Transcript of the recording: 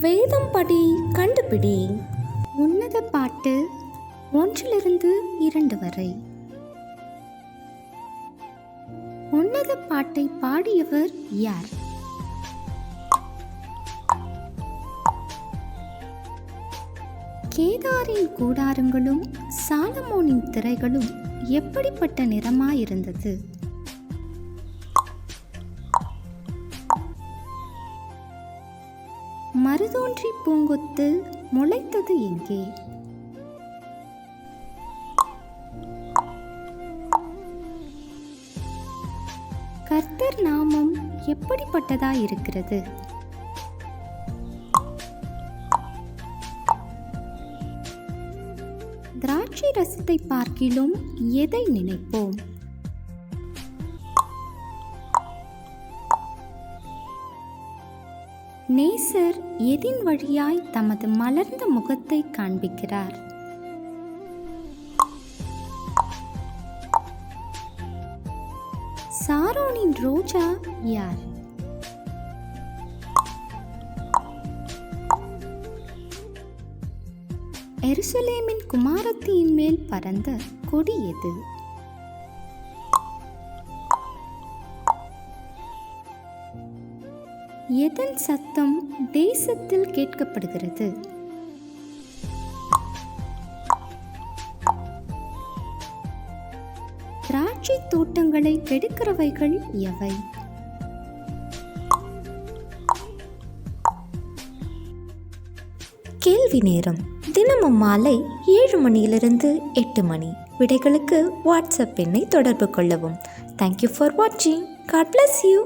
வேதம் படி கண்டுபிடி. உன்னத பாட்டு 1 2 வரை. உன்னத பாட்டை பாடியவர் யார்? கேதாரின் கூடாரங்களும் சாலமோனின் திரைகளும் எப்படிப்பட்ட நிறமாயிருந்தது? மருதோன்றி பூங்கொத்து முளைத்தது எங்கே? கர்த்தர் நாமம் எப்படிப்பட்டதாயிருக்கிறது? திராட்சை ரசத்தை பார்க்கிலும் எதை நினைப்போம்? நேசர் எதின் வழியாய் தமது மலர்ந்த முகத்தை காண்பிக்கிறார்? சாரோனின் ரோஜா யார்? எருசலேமின் குமாரத்தியின் மேல் பறந்த கொடி எது? எதன் சத்தம் தேசத்தில் கேட்கப்படுகிறது? திராட்சை தோட்டங்களை கெடுக்கிறவைகள் எவை? கேள்வி நேரம் தினமும் மாலை 7 மணியிலிருந்து 8 மணி. விடைகளுக்கு வாட்ஸ்அப் எண்ணை தொடர்பு கொள்ளவும். தேங்க்யூ ஃபார் வாட்சிங். God bless you.